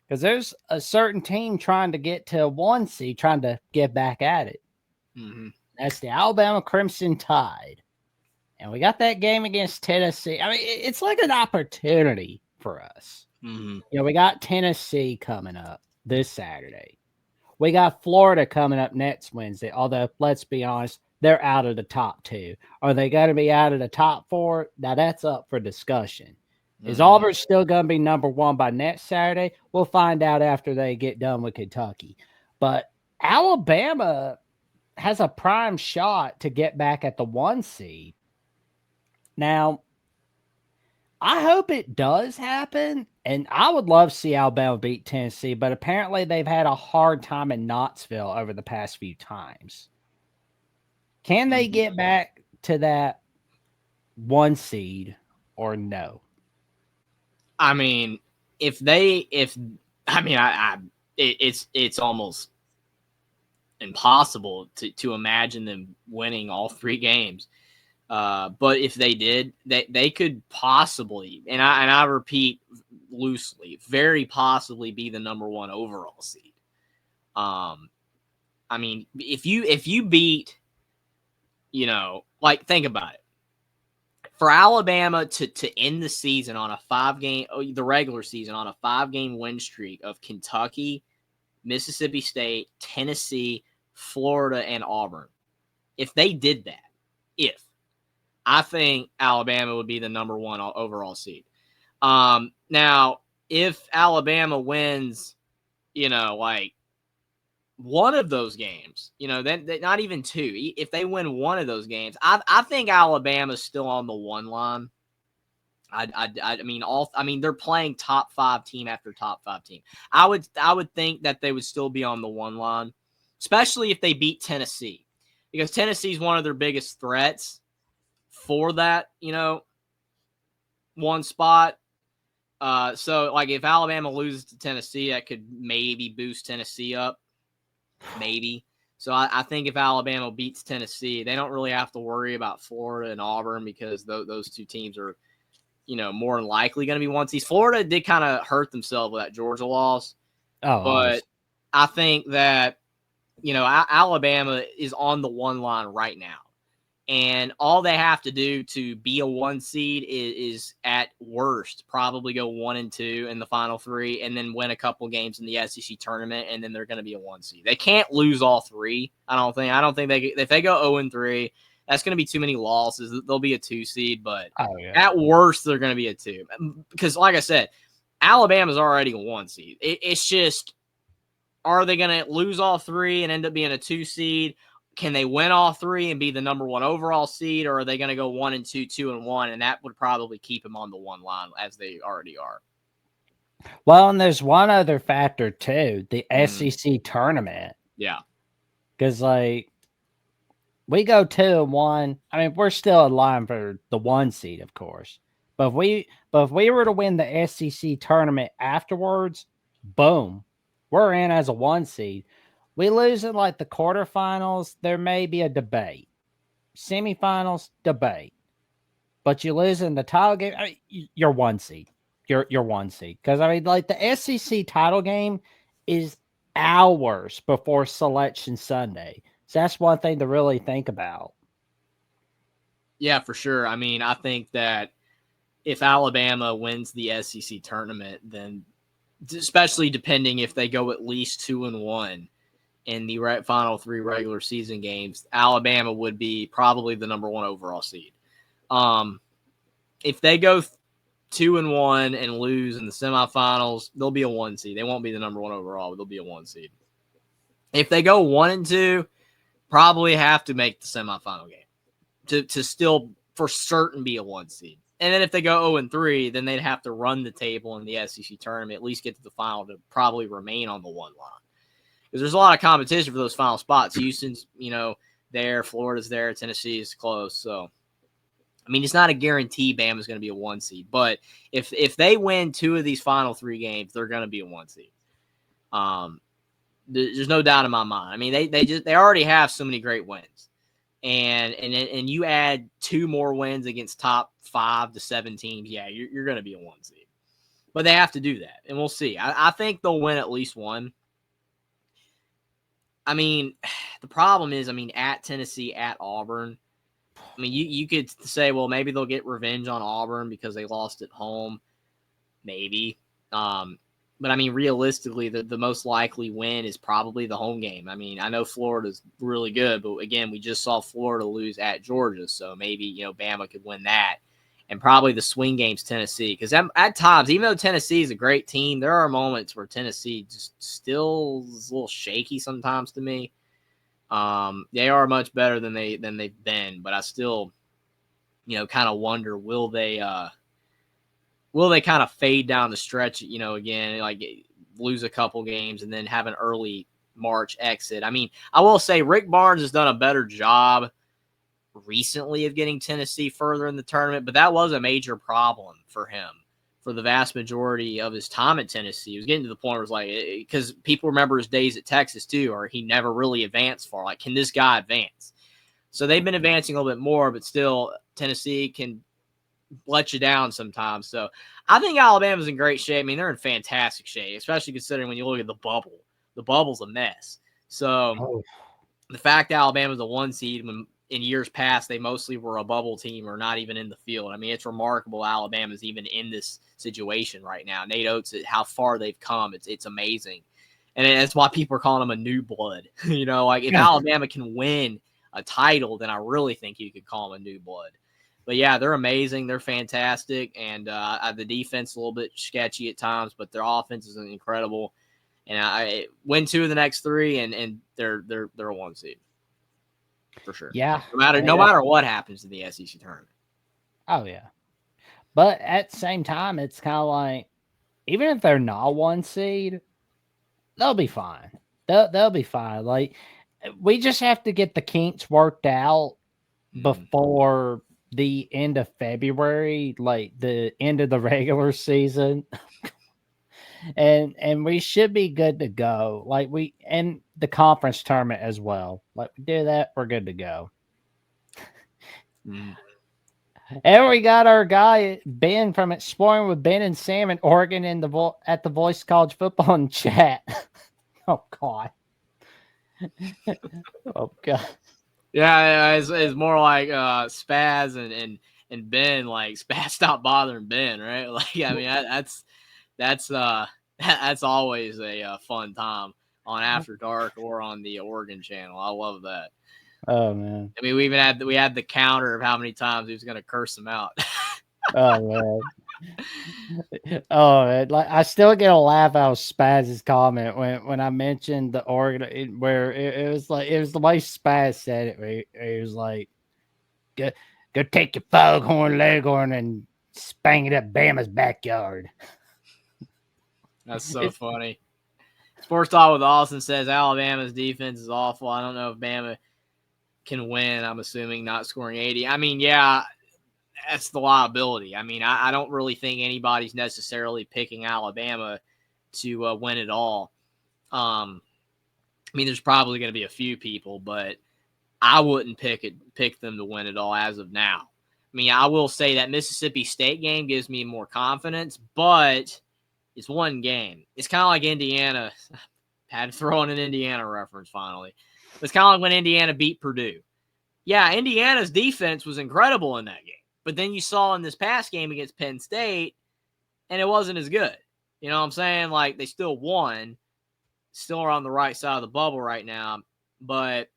Because there's a certain team trying to get to a 1 seed, trying to get back at it. Mm-hmm. That's the Alabama Crimson Tide. And we got that game against Tennessee. I mean, it's like an opportunity for us. Mm-hmm. We got Tennessee coming up this Saturday. We got Florida coming up next Wednesday. Although, let's be honest, they're out of the top 2. Are they going to be out of the top 4? Now, that's up for discussion. Is Mm-hmm. Auburn still going to be number 1 by next Saturday? We'll find out after they get done with Kentucky. But Alabama has a prime shot to get back at the 1 seed. Now, I hope it does happen, and I would love to see Alabama beat Tennessee, but apparently they've had a hard time in Knoxville over the past few times. Can they get back to that 1 seed or no? I mean, it's almost impossible to imagine them winning all 3 games. But if they did, they could possibly, and I repeat loosely, very possibly be the number 1 overall seed. I mean, if you beat, like, think about it. For Alabama to end the season on a 5-game, the regular season on a 5-game win streak of Kentucky, Mississippi State, Tennessee, Florida, and Auburn, if they did that, I think Alabama would be the number 1 overall seed. Now, if Alabama wins, like one of those games, then not even 2. If they win one of those games, I think Alabama's still on the 1 line. I mean, they're playing top 5 team after top 5 team. I would think that they would still be on the 1 line, especially if they beat Tennessee, because Tennessee's one of their biggest threats for that, 1 spot. So, like, if Alabama loses to Tennessee, that could maybe boost Tennessee up. Maybe. So I think if Alabama beats Tennessee, they don't really have to worry about Florida and Auburn, because those 2 teams are, more than likely going to be 1 seeds. Florida did kind of hurt themselves with that Georgia loss. Oh, but honestly. I think that, Alabama is on the 1 line right now. And all they have to do to be a 1 seed is at worst probably go 1-2 in the final 3, and then win a couple games in the SEC tournament, and then they're going to be a 1 seed. They can't lose all 3. I don't think if they go 0-3, that's going to be too many losses. They'll be a 2 seed, but at worst they're going to be a 2. Because, like I said, Alabama's already a 1 seed. It's just, are they going to lose all 3 and end up being a 2 seed? Can they win all 3 and be the number 1 overall seed, or are they going to go 1-2, 2-1, and that would probably keep them on the 1 line as they already are? Well, and there's one other factor too, the SEC tournament. Yeah. Because, like, we go 2-1. I mean, we're still in line for the 1 seed, of course. But if we were to win the SEC tournament afterwards, boom, we're in as a 1 seed. We lose in, like, the quarterfinals, there may be a debate. Semifinals, debate. But you lose in the title game, I mean, you're 1 seed. You're 1 seed. Because, I mean, like, the SEC title game is hours before Selection Sunday. So that's one thing to really think about. Yeah, for sure. I mean, I think that if Alabama wins the SEC tournament, then, especially depending if they go at least 2-1 in the final 3 regular season games, Alabama would be probably the number 1 overall seed. If they go 2-1 and lose in the semifinals, they'll be a 1 seed. They won't be the number 1 overall, but they'll be a 1 seed. If they go 1-2, probably have to make the semifinal game to still for certain be a 1 seed. And then if they go 0-3, then they'd have to run the table in the SEC tournament, at least get to the final to probably remain on the 1 line. Because there's a lot of competition for those final spots. Houston's, there. Florida's there. Tennessee is close. So, I mean, it's not a guarantee Bama's going to be a 1 seed. But if they win 2 of these final 3 games, they're going to be a 1 seed. There's no doubt in my mind. I mean, they already have so many great wins. And you add 2 more wins against top 5 to 7 teams, yeah, you're going to be a 1 seed. But they have to do that, and we'll see. I think they'll win at least one. I mean, the problem is, at Tennessee, at Auburn, you could say, well, maybe they'll get revenge on Auburn because they lost at home. Maybe. But realistically, the most likely win is probably the home game. I know Florida's really good, but again, we just saw Florida lose at Georgia. So maybe, Bama could win that. And probably the swing game's Tennessee. Because at times, even though Tennessee is a great team, there are moments where Tennessee just still is a little shaky sometimes to me. They are much better than they've been, but I still, kind of wonder, will they kind of fade down the stretch, again, like lose a couple games and then have an early March exit. I will say Rick Barnes has done a better job recently of getting Tennessee further in the tournament, but that was a major problem for him for the vast majority of his time at Tennessee. He was getting to the point where it was like, because people remember his days at Texas too, or he never really advanced far. Like, can this guy advance? So they've been advancing a little bit more, but still Tennessee can let you down sometimes. So I think Alabama's in great shape. They're in fantastic shape, especially considering when you look at the bubble. The bubble's a mess. So the fact that Alabama's a 1 seed when in years past they mostly were a bubble team or not even in the field. It's remarkable Alabama's even in this situation right now. Nate Oates, how far they've come, it's amazing. And that's why people are calling them a new blood. If Alabama can win a title, then I really think you could call them a new blood. But yeah, they're amazing. They're fantastic. And the defense a little bit sketchy at times, but their offense is incredible. And I win 2 of the next 3, and they're a 1 seed for sure. Yeah. No matter what happens in the SEC tournament. Oh yeah. But at the same time, it's kind of like, even if they're not 1 seed, they'll be fine. They'll be fine. Like, we just have to get the kinks worked out before the end of February, like the end of the regular season. and we should be good to go. Like, and the conference tournament as well. Like, we do that, we're good to go. And we got our guy Ben from Exploring with Ben and Sam in Oregon at the Voice College Football in chat. Oh God. Oh God. Yeah, it's more like Spaz and Ben. Like, Spaz stopped bothering Ben, right? Like, that's always a fun time on After Dark or on the Oregon channel. I love that. Oh man. We even had the counter of how many times he was going to curse him out. Oh man. Oh man. Like, I still get a laugh out of Spaz's comment when I mentioned the Oregon, where it was the way Spaz said it. It was like, go take your foghorn leghorn and spang it up Bama's backyard. That's so funny. Sports Talk with Austin says Alabama's defense is awful. I don't know if Bama can win. I'm assuming not scoring 80. Yeah, that's the liability. I don't really think anybody's necessarily picking Alabama to win it all. There's probably going to be a few people, but I wouldn't pick them to win it all as of now. I will say that Mississippi State game gives me more confidence, but it's 1 game. It's kind of like Indiana. Had to throw in an Indiana reference finally. It's kind of like when Indiana beat Purdue. Yeah, Indiana's defense was incredible in that game. But then you saw in this past game against Penn State, and it wasn't as good. You know what I'm saying? Like, they still won. Still are on the right side of the bubble right now, but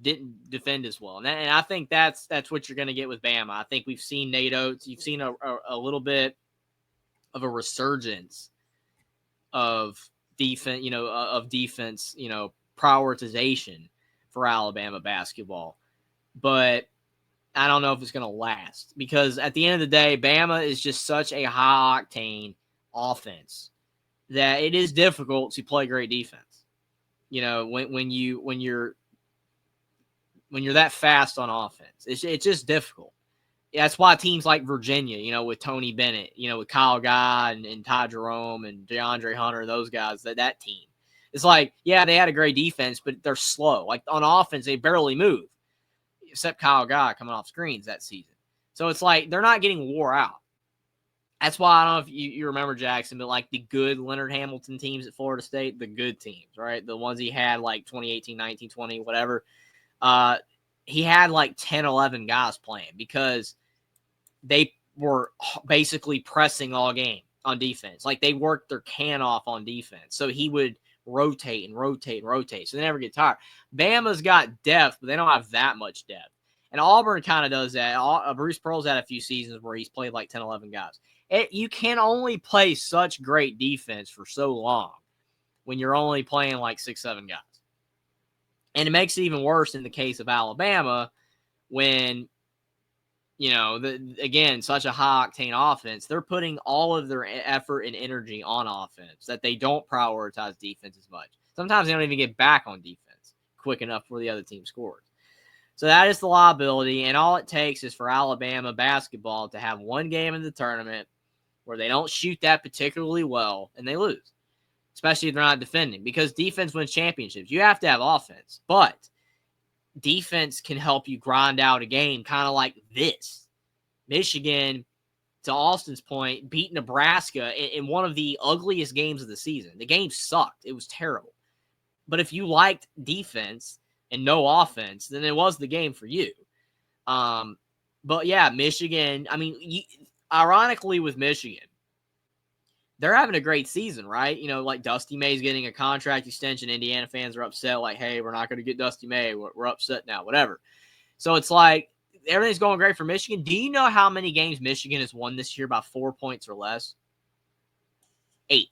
didn't defend as well. And I think that's what you're going to get with Bama. I think we've seen Nate Oates. You've seen a little bit of a resurgence of defense, prioritization for Alabama basketball. But I don't know if it's going to last, because at the end of the day, Bama is just such a high octane offense that it is difficult to play great defense. When you're that fast on offense, it's just difficult. That's why teams like Virginia, with Tony Bennett, with Kyle Guy and Ty Jerome and DeAndre Hunter, those guys, that team. It's like, yeah, they had a great defense, but they're slow. Like, on offense, they barely move, except Kyle Guy coming off screens that season. So it's like they're not getting wore out. That's why I don't know if you remember Jackson, but like the good Leonard Hamilton teams at Florida State, the good teams, right? The ones he had like 2018, 19, 20, whatever. He had like 10, 11 guys playing because they were basically pressing all game on defense. Like they worked their can off on defense. So he would rotate and rotate and rotate. So they never get tired. Bama's got depth, but they don't have that much depth. And Auburn kind of does that. Bruce Pearl's had a few seasons where he's played like 10, 11 guys. You can only play such great defense for so long when you're only playing like 6, 7 guys. And it makes it even worse in the case of Alabama when, again, such a high-octane offense, they're putting all of their effort and energy on offense that they don't prioritize defense as much. Sometimes they don't even get back on defense quick enough for the other team scores. So that is the liability, and all it takes is for Alabama basketball to have one game in the tournament where they don't shoot that particularly well, and they lose, especially if they're not defending, because defense wins championships. You have to have offense, but defense can help you grind out a game, kind of like this. Michigan, to Austin's point, beat Nebraska in one of the ugliest games of the season. The game sucked. It was terrible. But if you liked defense and no offense, then it was the game for you. But yeah, Michigan, I mean, ironically with Michigan, they're having a great season, right? Like Dusty May's getting a contract extension. Indiana fans are upset, like, hey, we're not going to get Dusty May. We're upset now, whatever. So it's like everything's going great for Michigan. Do you know how many games Michigan has won this year by 4 points or less? 8.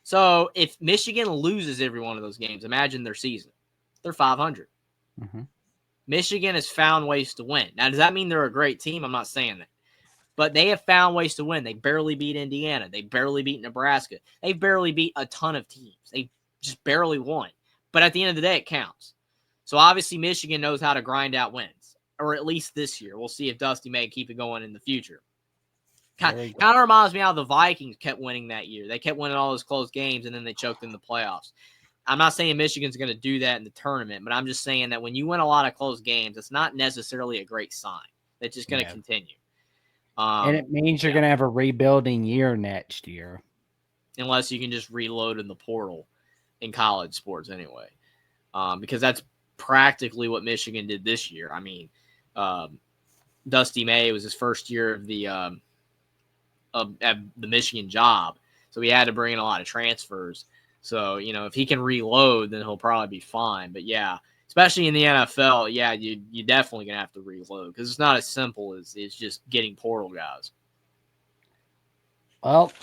So if Michigan loses every one of those games, imagine their season. They're 500. Mm-hmm. Michigan has found ways to win. Now, does that mean they're a great team? I'm not saying that. But they have found ways to win. They barely beat Indiana. They barely beat Nebraska. They barely beat a ton of teams. They just barely won. But at the end of the day, it counts. So obviously Michigan knows how to grind out wins, or at least this year. We'll see if Dusty may keep it going in the future. Kind of reminds me how the Vikings kept winning that year. They kept winning all those close games, and then they choked in the playoffs. I'm not saying Michigan's going to do that in the tournament, but I'm just saying that when you win a lot of close games, it's not necessarily a great sign. It's just going to continue. And it means you're going to have a rebuilding year next year. Unless you can just reload in the portal in college sports anyway. Because that's practically what Michigan did this year. I mean, Dusty May was his first year of the Michigan job. So he had to bring in a lot of transfers. So, if he can reload, then he'll probably be fine. But, yeah, especially in the NFL, yeah, you definitely going to have to reload because it's not as simple as it's just getting portal guys. Well,